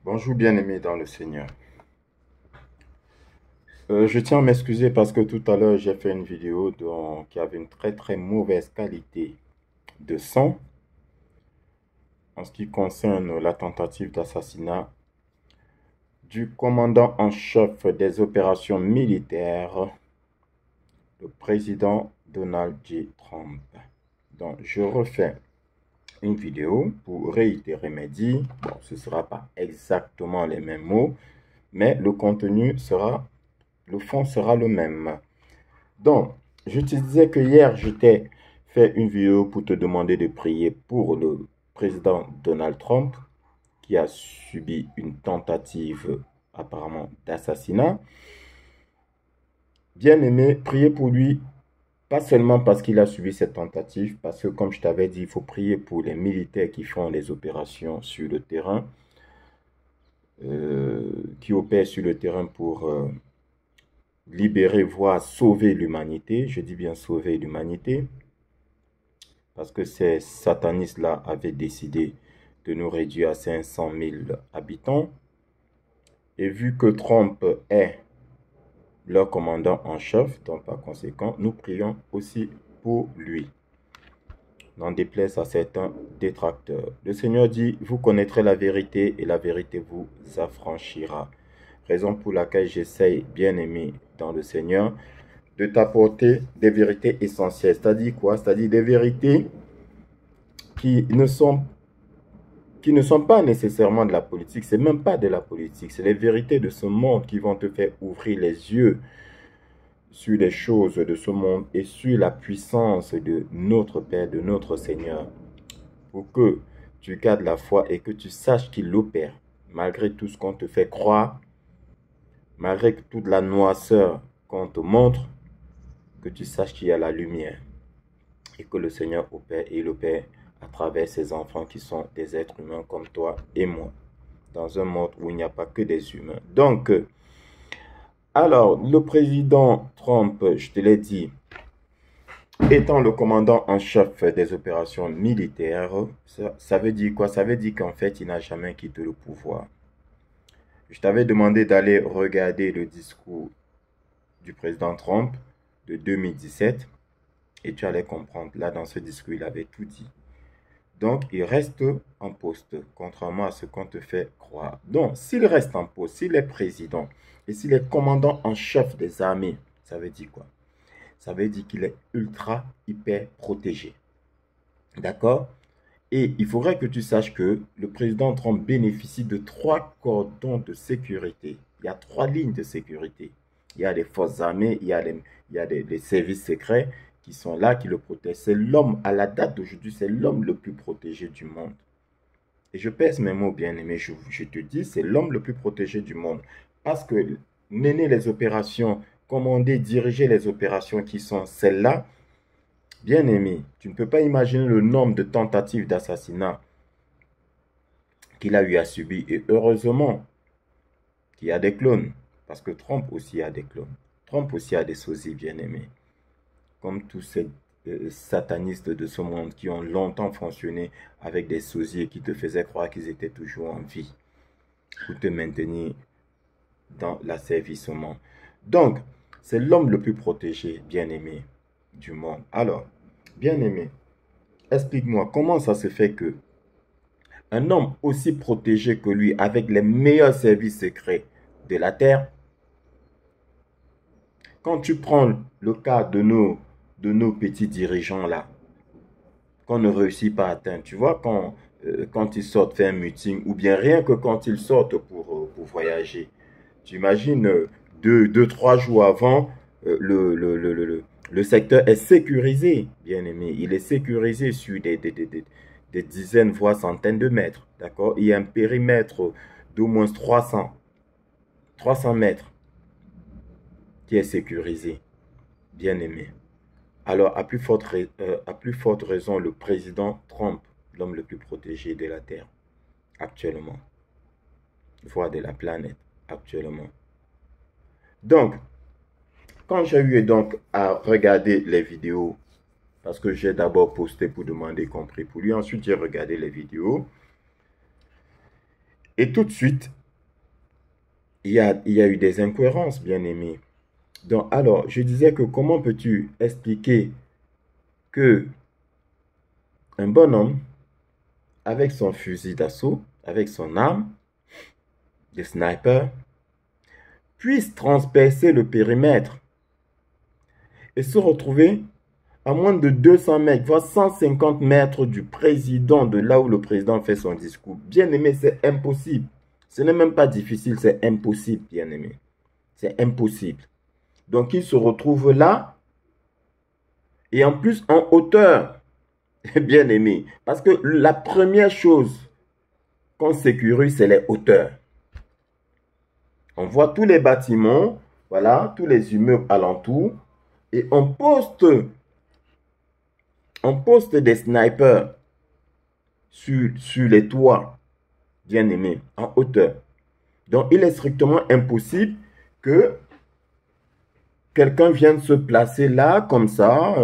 Bonjour bien-aimé dans le Seigneur. Je tiens à m'excuser parce que tout à l'heure j'ai fait une vidéo qui avait une très mauvaise qualité de son en ce qui concerne la tentative d'assassinat du commandant en chef des opérations militaires, le président Donald J. Trump. Donc je refais une vidéo pour réitérer mes dires. Bon, ce ne sera pas exactement les mêmes mots, mais le contenu sera, le fond sera le même. Donc, je te disais que hier, je t'ai fait une vidéo pour te demander de prier pour le président Donald Trump qui a subi une tentative apparemment d'assassinat. Bien aimé, priez pour lui, pas seulement parce qu'il a subi cette tentative, parce que comme je t'avais dit, il faut prier pour les militaires qui font les opérations sur le terrain, qui opèrent sur le terrain pour libérer, voire sauver l'humanité. Je dis bien sauver l'humanité. Parce que ces satanistes-là avaient décidé de nous réduire à 500 000 habitants. Et vu que Trump est leur commandant en chef, donc par conséquent, nous prions aussi pour lui. N'en déplaise à certains détracteurs. Le Seigneur dit, vous connaîtrez la vérité et la vérité vous affranchira. Raison pour laquelle j'essaye, bien aimé dans le Seigneur, de t'apporter des vérités essentielles. C'est-à-dire quoi? C'est-à-dire des vérités qui ne sont pas nécessairement de la politique, c'est même pas de la politique, c'est les vérités de ce monde qui vont te faire ouvrir les yeux sur les choses de ce monde et sur la puissance de notre Père, de notre Seigneur, pour que tu gardes la foi et que tu saches qu'il opère, malgré tout ce qu'on te fait croire, malgré toute la noirceur qu'on te montre, que tu saches qu'il y a la lumière et que le Seigneur opère et il opère à travers ses enfants qui sont des êtres humains comme toi et moi, dans un monde où il n'y a pas que des humains. Donc, alors, le président Trump, je te l'ai dit, étant le commandant en chef des opérations militaires, ça veut dire quoi? Ça veut dire qu'en fait, il n'a jamais quitté le pouvoir. Je t'avais demandé d'aller regarder le discours du président Trump de 2017 et tu allais comprendre. Là, dans ce discours, il avait tout dit. Donc, il reste en poste, contrairement à ce qu'on te fait croire. Donc, s'il reste en poste, s'il est président et s'il est commandant en chef des armées, ça veut dire quoi? Ça veut dire qu'il est ultra, hyper protégé. D'accord? Et il faudrait que tu saches que le président Trump bénéficie de 3 cordons de sécurité. Il y a 3 lignes de sécurité. Il y a les forces armées, les services secrets qui sont là, qui le protègent. C'est l'homme, à la date d'aujourd'hui, c'est l'homme le plus protégé du monde. Et je pèse mes mots, bien aimé, je te dis, c'est l'homme le plus protégé du monde. Parce que mener les opérations, commander, diriger les opérations qui sont celles-là, bien aimé, tu ne peux pas imaginer le nombre de tentatives d'assassinat qu'il a eu à subir. Et heureusement qu'il y a des clones. Parce que Trump aussi a des clones. Trump aussi a des sosies, bien aimés. Comme tous ces satanistes de ce monde qui ont longtemps fonctionné avec des sosiers qui te faisaient croire qu'ils étaient toujours en vie pour te maintenir dans l'asservissement. Donc, c'est l'homme le plus protégé, bien aimé, du monde. Alors, bien aimé, explique-moi comment ça se fait que un homme aussi protégé que lui, avec les meilleurs services secrets de la Terre, quand tu prends le cas de nos petits dirigeants là, qu'on ne réussit pas à atteindre, tu vois, quand ils sortent faire un meeting, ou bien rien que quand ils sortent pour voyager, tu imagines 2, 3 jours avant, le secteur est sécurisé, bien aimé. Il est sécurisé sur des dizaines, voire centaines de mètres. D'accord? Il y a un périmètre d'au moins 300 mètres qui est sécurisé, bien aimé. Alors, à plus forte raison, le président Trump, l'homme le plus protégé de la Terre, actuellement, voire de la planète, actuellement. Donc, quand j'ai eu donc à regarder les vidéos, parce que j'ai d'abord posté pour demander compris pour lui, ensuite j'ai regardé les vidéos, Et tout de suite, il y a eu des incohérences, bien aimé. Donc, alors, je disais que comment peux-tu expliquer que un bonhomme, avec son fusil d'assaut, avec son arme de sniper, puisse transpercer le périmètre et se retrouver à moins de 200 mètres, voire 150 mètres du président, de là où le président fait son discours. Bien aimé, c'est impossible. Ce n'est même pas difficile, c'est impossible, bien aimé. C'est impossible. Donc, il se retrouve là, et en plus en hauteur, bien aimé. Parce que la première chose qu'on sécurise, c'est les hauteurs. On voit tous les bâtiments, voilà, tous les immeubles alentours, et on poste des snipers sur les toits, bien aimé, en hauteur. Donc, il est strictement impossible que quelqu'un vienne se placer là, comme ça,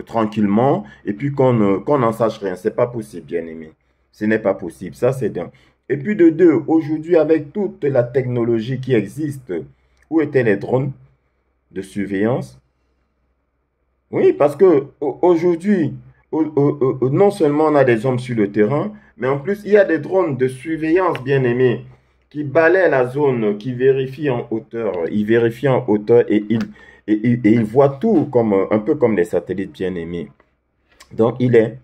tranquillement, et puis qu'on n'en sache rien. C'est pas possible, bien aimé. Ce n'est pas possible. Ça, c'est d'un. Et puis de deux, aujourd'hui, avec toute la technologie qui existe, où étaient les drones de surveillance? Oui, parce que aujourd'hui, non seulement on a des hommes sur le terrain, mais en plus, il y a des drones de surveillance, bien aimés, qui balaient la zone, qui vérifient en hauteur. Ils vérifient en hauteur et ils voient tout comme, un peu comme des satellites bien aimés. Donc, il est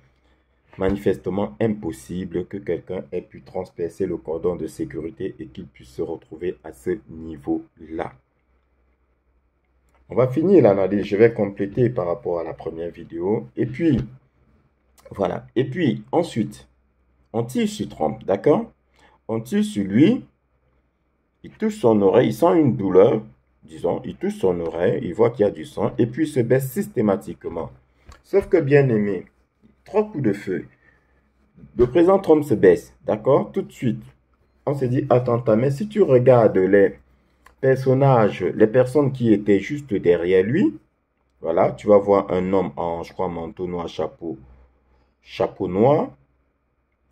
manifestement impossible que quelqu'un ait pu transpercer le cordon de sécurité et qu'il puisse se retrouver à ce niveau-là. On va finir l'analyse, je vais compléter par rapport à la première vidéo. Et puis, voilà. Et puis, ensuite, on tire sur Trump, d'accord? On tire sur lui, il touche son oreille, il sent une douleur, disons, il touche son oreille, il voit qu'il y a du sang, et puis il se baisse systématiquement. Sauf que, bien aimé, 3 coups de feu. Le président Trump se baisse, d'accord? Tout de suite. On se dit, attends, mais si tu regardes les personnages, les personnes qui étaient juste derrière lui, voilà, tu vas voir un homme en, je crois, manteau noir, chapeau noir,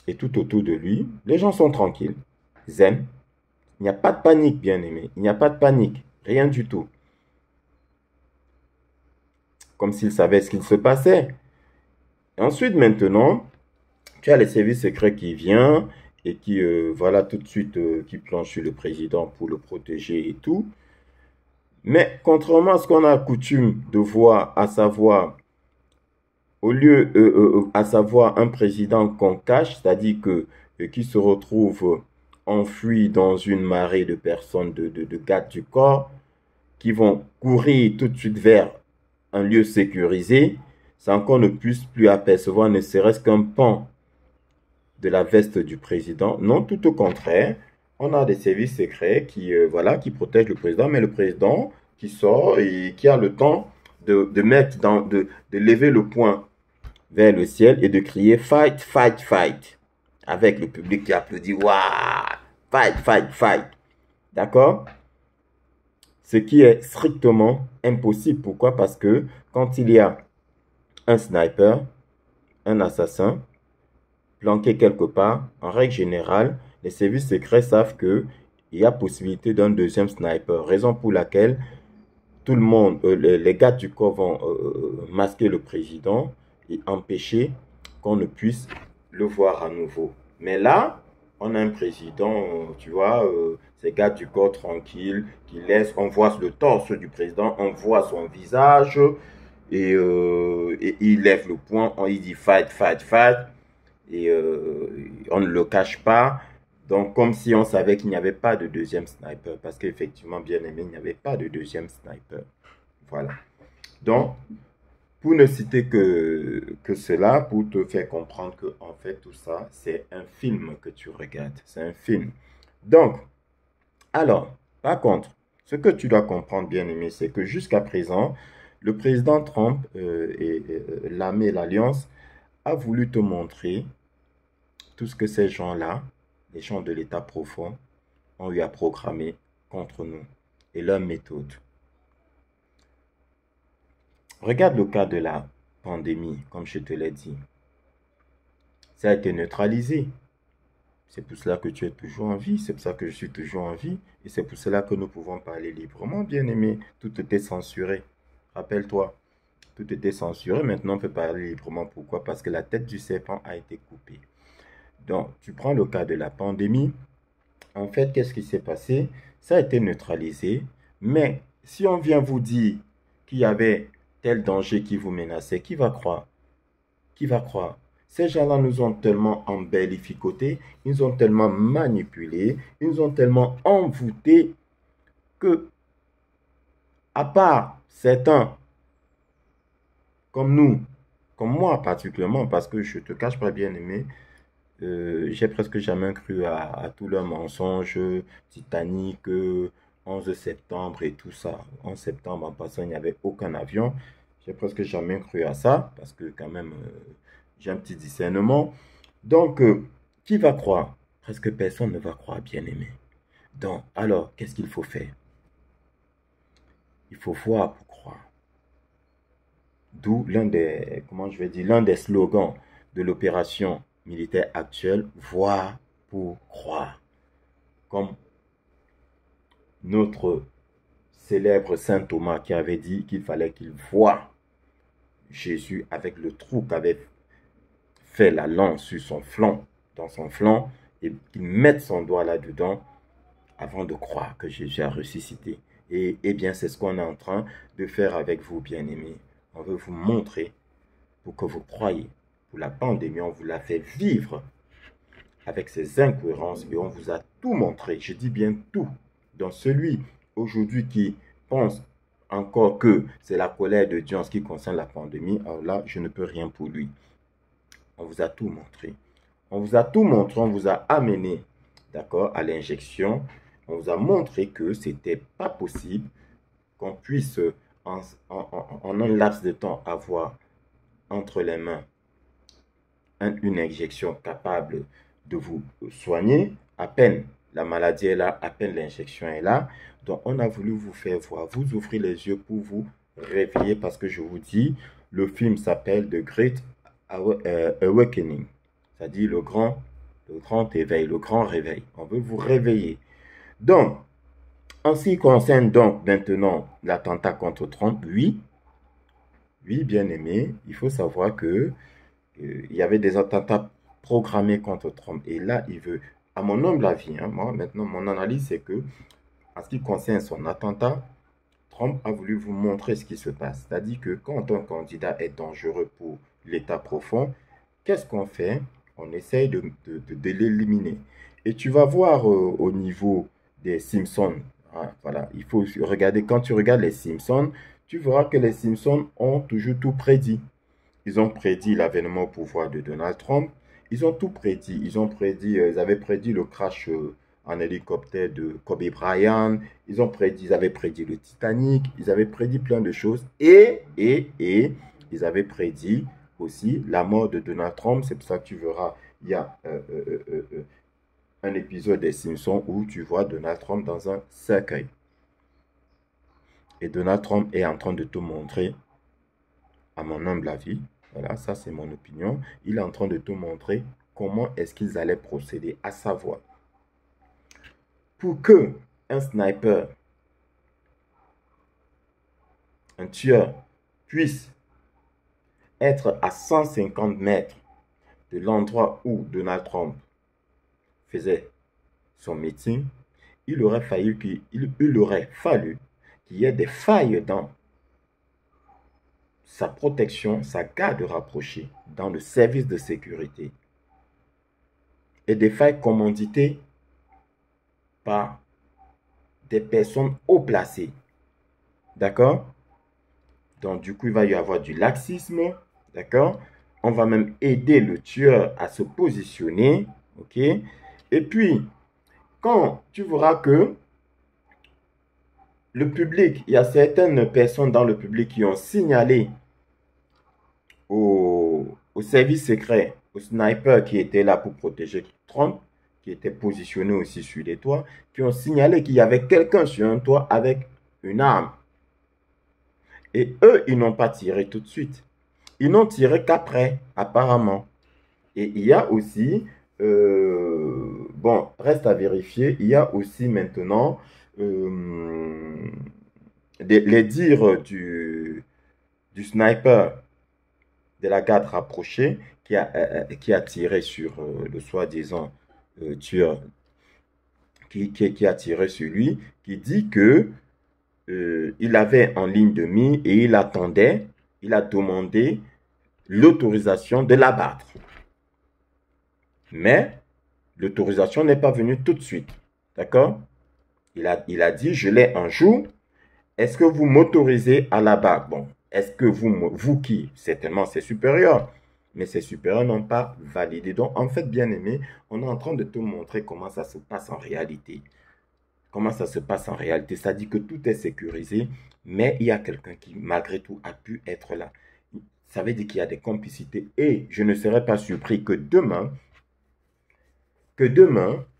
et tout autour de lui, les gens sont tranquilles, zen. Il n'y a pas de panique, bien aimé. Il n'y a pas de panique, rien du tout. Comme s'ils savaient ce qu'il se passait. Et ensuite, maintenant, tu as les services secrets qui viennent et qui, voilà, tout de suite, qui plongent sur le président pour le protéger et tout. Mais contrairement à ce qu'on a coutume de voir, à savoir, au lieu, à savoir un président qu'on cache, c'est-à-dire que qui se retrouve enfoui dans une marée de personnes, de gardes du corps, qui vont courir tout de suite vers un lieu sécurisé, sans qu'on ne puisse plus apercevoir ne serait-ce qu'un pan de la veste du président. Non, tout au contraire, on a des services secrets qui, voilà, qui protègent le président, mais le président qui sort et qui a le temps de mettre de lever le poing vers le ciel et de crier fight, fight, fight. Avec le public qui applaudit, waouh, fight, fight, fight. D'accord? Ce qui est strictement impossible. Pourquoi? Parce que quand il y a un sniper, un assassin, planqué quelque part, en règle générale, les services secrets savent qu'il y a possibilité d'un deuxième sniper. Raison pour laquelle tout le monde, les gars du corps vont masquer le président et empêcher qu'on ne puisse le voir à nouveau. Mais là, on a un président, tu vois, ces gars du corps tranquille, qui laisse, on voit le torse du président, on voit son visage, et il lève le poing, il dit fight, fight, fight, et on ne le cache pas. Donc, comme si on savait qu'il n'y avait pas de deuxième sniper, parce qu'effectivement, bien aimé, il n'y avait pas de deuxième sniper. Voilà. Donc, pour ne citer que cela, pour te faire comprendre que, en fait, tout ça, c'est un film que tu regardes. C'est un film. Donc, alors, par contre, ce que tu dois comprendre, bien aimé, c'est que jusqu'à présent, le président Trump et l'armée, l'Alliance, a voulu te montrer tout ce que ces gens-là, les gens de l'État profond, ont eu à programmer contre nous et leurs méthodes. Regarde le cas de la pandémie, comme je te l'ai dit. Ça a été neutralisé. C'est pour cela que tu es toujours en vie, c'est pour ça que je suis toujours en vie, et c'est pour cela que nous pouvons parler librement, bien-aimé. Tout était censuré. Rappelle-toi, tout était censuré, maintenant on peut parler librement. Pourquoi? Parce que la tête du serpent a été coupée. Donc, tu prends le cas de la pandémie. En fait, qu'est-ce qui s'est passé? Ça a été neutralisé, mais si on vient vous dire qu'il y avait tel danger qui vous menaçait, qui va croire? Qui va croire? Ces gens-là nous ont tellement embellificotés, ils nous ont tellement manipulés, ils nous ont tellement envoûtés que, à part certains comme nous, comme moi particulièrement, parce que je te cache pas, bien aimé, j'ai presque jamais cru à tous leurs mensonges Titanic, 11 septembre et tout ça. 11 septembre, en passant, il n'y avait aucun avion. J'ai presque jamais cru à ça, parce que quand même, j'ai un petit discernement. Donc, qui va croire? Presque personne ne va croire, bien aimé. Donc, alors, qu'est-ce qu'il faut faire? Il faut voir pour croire. D'où l'un des, comment je vais dire, l'un des slogans de l'opération militaire actuelle, voir pour croire. Comme notre célèbre saint Thomas qui avait dit qu'il fallait qu'il voie Jésus avec le trou qu'avait fait la lance sur son flanc, dans son flanc, et qu'il mette son doigt là-dedans avant de croire que Jésus a ressuscité. Et bien, c'est ce qu'on est en train de faire avec vous, bien-aimés. On veut vous montrer pour que vous croyez. Pour la pandémie, on vous l'a fait vivre avec ses incohérences et on vous a tout montré. Je dis bien tout. Donc celui aujourd'hui qui pense encore que c'est la colère de Dieu en ce qui concerne la pandémie, alors là, je ne peux rien pour lui. On vous a tout montré. On vous a tout montré, on vous a amené, d'accord, à l'injection. On vous a montré que ce n'était pas possible qu'on puisse en un laps de temps avoir entre les mains une injection capable de vous soigner. À peine la maladie est là, à peine l'injection est là. Donc, on a voulu vous faire voir, vous ouvrir les yeux pour vous réveiller parce que je vous dis, le film s'appelle The Great Awakening, c'est-à-dire le grand éveil, le grand réveil. On veut vous réveiller. Donc, en ce qui concerne donc maintenant l'attentat contre Trump, oui, bien aimé, il faut savoir que il y avait des attentats programmés contre Trump. Et là, il veut, à mon humble avis, hein, moi maintenant, mon analyse, c'est que, en ce qui concerne son attentat, Trump a voulu vous montrer ce qui se passe. C'est-à-dire que quand un candidat est dangereux pour l'État profond, qu'est-ce qu'on fait? On essaye de l'éliminer. Et tu vas voir au niveau des Simpsons, hein, voilà, il faut regarder, quand tu regardes les Simpsons, tu verras que les Simpsons ont toujours tout prédit. Ils ont prédit l'avènement au pouvoir de Donald Trump. Ils ont tout prédit. Ils avaient prédit le crash en hélicoptère de Kobe Bryant. Ils avaient prédit le Titanic. Ils avaient prédit plein de choses. Et ils avaient prédit aussi la mort de Donald Trump. C'est pour ça que tu verras, il y a un épisode des Simpsons où tu vois Donald Trump dans un cercueil. Et Donald Trump est en train de te montrer, à mon humble avis, voilà, ça c'est mon opinion, il est en train de te montrer comment est-ce qu'ils allaient procéder, à savoir, pour que un sniper, un tueur, puisse être à 150 mètres de l'endroit où Donald Trump faisait son meeting, il aurait fallu qu'il y ait des failles dans sa protection, sa garde rapprochée, dans le service de sécurité. Et des failles commanditées par des personnes haut placées. D'accord? Donc, du coup, il va y avoir du laxisme. D'accord? On va même aider le tueur à se positionner. OK? Et puis, quand tu verras que le public, il y a certaines personnes dans le public qui ont signalé au service secret, au sniper qui était là pour protéger Trump, qui était positionné aussi sur les toits, qui ont signalé qu'il y avait quelqu'un sur un toit avec une arme. Et eux, ils n'ont pas tiré tout de suite. Ils n'ont tiré qu'après, apparemment. Et il y a aussi Bon, reste à vérifier. Il y a aussi maintenant euh, les dires du sniper de la garde rapprochée qui a tiré sur le soi-disant tueur, qui a tiré sur lui, qui dit que il avait en ligne de mire et il attendait, il a demandé l'autorisation de l'abattre. Mais l'autorisation n'est pas venue tout de suite. D'accord? Il a dit, je l'ai un jour, est-ce que vous m'autorisez à l'abattre? Bon, est-ce que vous qui? Certainement, c'est supérieur. Mais ces supérieurs n'ont pas validé. Donc, en fait, bien aimé, on est en train de te montrer comment ça se passe en réalité. Comment ça se passe en réalité? Ça dit que tout est sécurisé, mais il y a quelqu'un qui, malgré tout, a pu être là. Ça veut dire qu'il y a des complicités. Et je ne serais pas surpris que demain,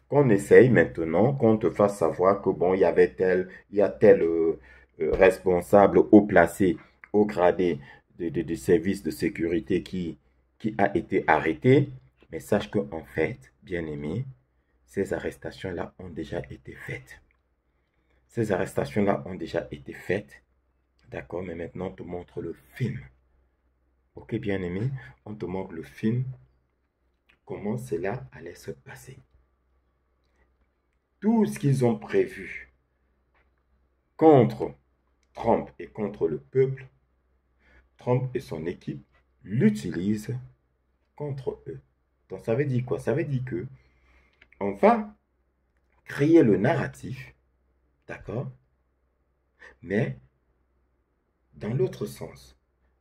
qu'on essaye maintenant, qu'on te fasse savoir que bon, il y a tel responsable haut placé, haut gradé de services de sécurité qui a été arrêté. Mais sache qu'en fait, bien aimé, ces arrestations-là ont déjà été faites. Ces arrestations-là ont déjà été faites. D'accord, mais maintenant, on te montre le film. Ok, bien aimé, on te montre le film, comment cela allait se passer. Tout ce qu'ils ont prévu contre Trump et contre le peuple, Trump et son équipe l'utilisent contre eux. Donc ça veut dire quoi? Ça veut dire que on va créer le narratif, d'accord? Mais dans l'autre sens.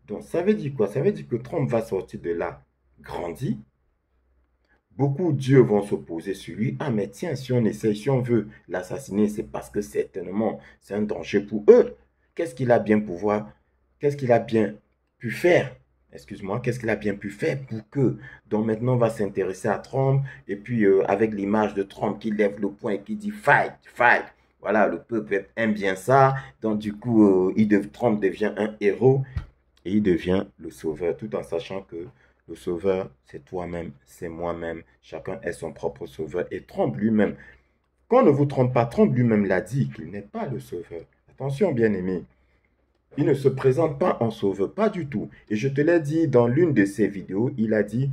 Donc ça veut dire quoi? Ça veut dire que Trump va sortir de là grandi. Beaucoup d'yeux vont s'opposer sur lui. Ah mais tiens, si on essaie, si on veut l'assassiner, c'est parce que certainement c'est un danger pour eux. Qu'est-ce qu'il a bien pu faire? Excuse-moi, qu'est-ce qu'il a bien pu faire pour que? Donc maintenant on va s'intéresser à Trump et puis avec l'image de Trump qui lève le poing et qui dit fight, fight. Voilà, le peuple aime bien ça. Donc du coup, Trump devient un héros et il devient le sauveur tout en sachant que le sauveur, c'est toi-même, c'est moi-même. Chacun est son propre sauveur. Et Trump lui-même, qu'on ne vous trompe pas, Trump lui-même l'a dit qu'il n'est pas le sauveur. Attention, bien-aimé. Il ne se présente pas en sauveur, pas du tout. Et je te l'ai dit dans l'une de ses vidéos, il a dit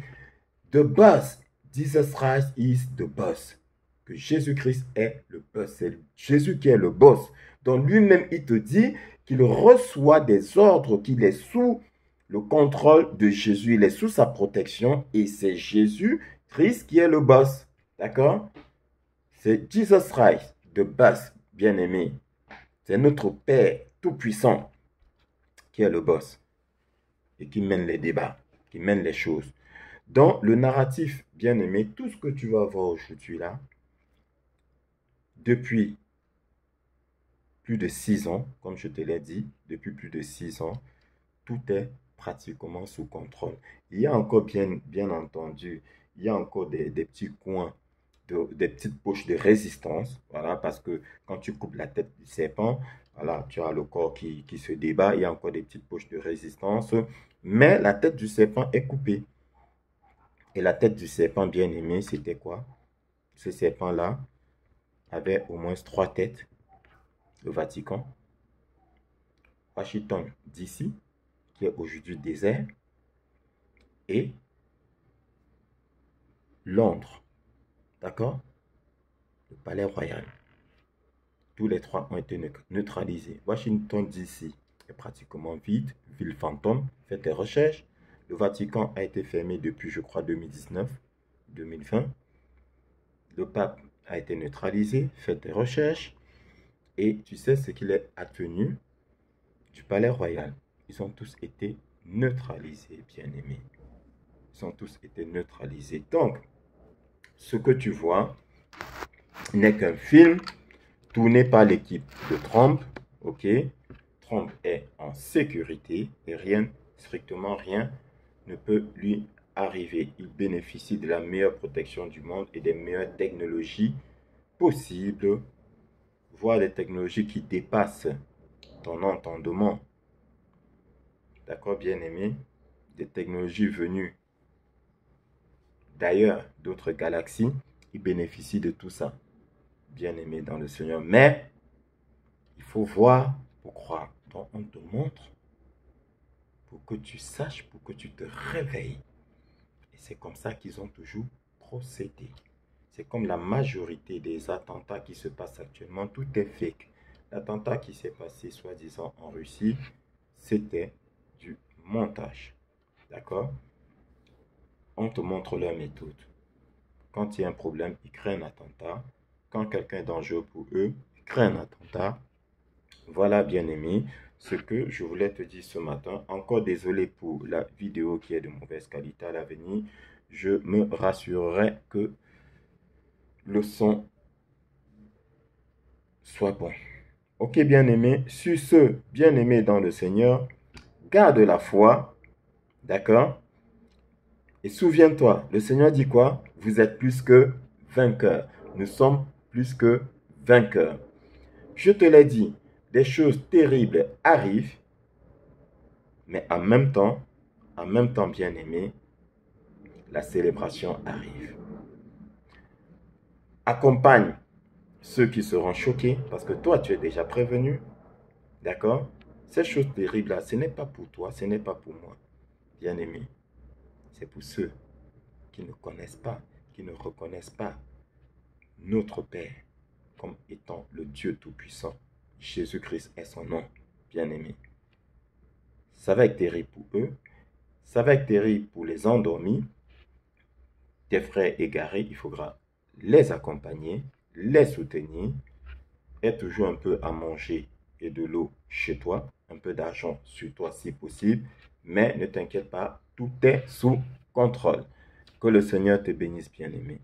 The boss, Jesus Christ is the boss. Que Jésus-Christ est le boss. C'est Jésus qui est le boss. Donc lui-même, il te dit qu'il reçoit des ordres, qu'il est sous le contrôle de Jésus. Il est sous sa protection et c'est Jésus-Christ qui est le boss. D'accord? C'est Jesus Christ, the boss, bien-aimé. C'est notre Père tout-puissant qui est le boss et qui mène les débats, qui mène les choses. Dans le narratif, bien-aimé, tout ce que tu vas voir aujourd'hui là, depuis plus de 6 ans, comme je te l'ai dit, depuis plus de 6 ans, tout est pratiquement sous contrôle. Il y a encore, bien entendu, il y a encore des petits coins, des petites poches de résistance, voilà, parce que quand tu coupes la tête du serpent, voilà, tu as le corps qui se débat, il y a encore des petites poches de résistance, mais la tête du serpent est coupée. Et la tête du serpent bien-aimé, c'était quoi? Ce serpent-là avait au moins 3 têtes. Le Vatican, Washington, D.C., qui est aujourd'hui désert, et Londres, d'accord? Le palais royal. Tous les 3 ont été neutralisés. Washington, D.C. est pratiquement vide, ville fantôme, faites tes recherches. Le Vatican a été fermé depuis, je crois, 2019, 2020. Le pape a été neutralisé, faites tes recherches. Et tu sais ce qu'il est advenu du palais royal. Ils ont tous été neutralisés, bien-aimés. Ils ont tous été neutralisés. Donc, ce que tu vois n'est qu'un film tourné par l'équipe de Trump. Ok, Trump est en sécurité et rien, strictement rien, ne peut lui arriver. Il bénéficie de la meilleure protection du monde et des meilleures technologies possibles, voire des technologies qui dépassent ton entendement. D'accord, bien-aimé? Des technologies venues d'ailleurs, d'autres galaxies. ils bénéficient de tout ça, bien-aimé dans le Seigneur. Mais il faut voir pour croire. Donc on te montre pour que tu saches, pour que tu te réveilles. Et c'est comme ça qu'ils ont toujours procédé. C'est comme la majorité des attentats qui se passent actuellement, tout est fake. L'attentat qui s'est passé, soi-disant, en Russie, c'était du montage. D'accord? On te montre leur méthode. Quand il y a un problème, ils créent un attentat. Quand quelqu'un est dangereux pour eux, ils créent un attentat. Voilà, bien-aimé, ce que je voulais te dire ce matin. Encore désolé pour la vidéo qui est de mauvaise qualité à l'avenir. Je me rassurerai que le son soit bon. Ok, bien-aimé, sur ce, bien-aimé dans le Seigneur, garde la foi, d'accord? Et souviens-toi, le Seigneur dit quoi? Vous êtes plus que vainqueurs. Nous sommes plus que vainqueurs. Je te l'ai dit, des choses terribles arrivent, mais en même temps, bien-aimé, la célébration arrive. Accompagne ceux qui seront choqués, parce que toi, tu es déjà prévenu. D'accord? Ces choses terribles-là, ce n'est pas pour toi, ce n'est pas pour moi, bien-aimé. C'est pour ceux qui ne connaissent pas, qui ne reconnaissent pas notre Père comme étant le Dieu Tout-Puissant. Jésus-Christ est son nom, bien-aimé. Ça va être terrible pour eux. Ça va être terrible pour les endormis. Tes frères égarés, il faudra les accompagner, les soutenir. Aie toujours un peu à manger et de l'eau chez toi, un peu d'argent sur toi si possible, mais ne t'inquiète pas, tout est sous contrôle. Que le Seigneur te bénisse, bien-aimé.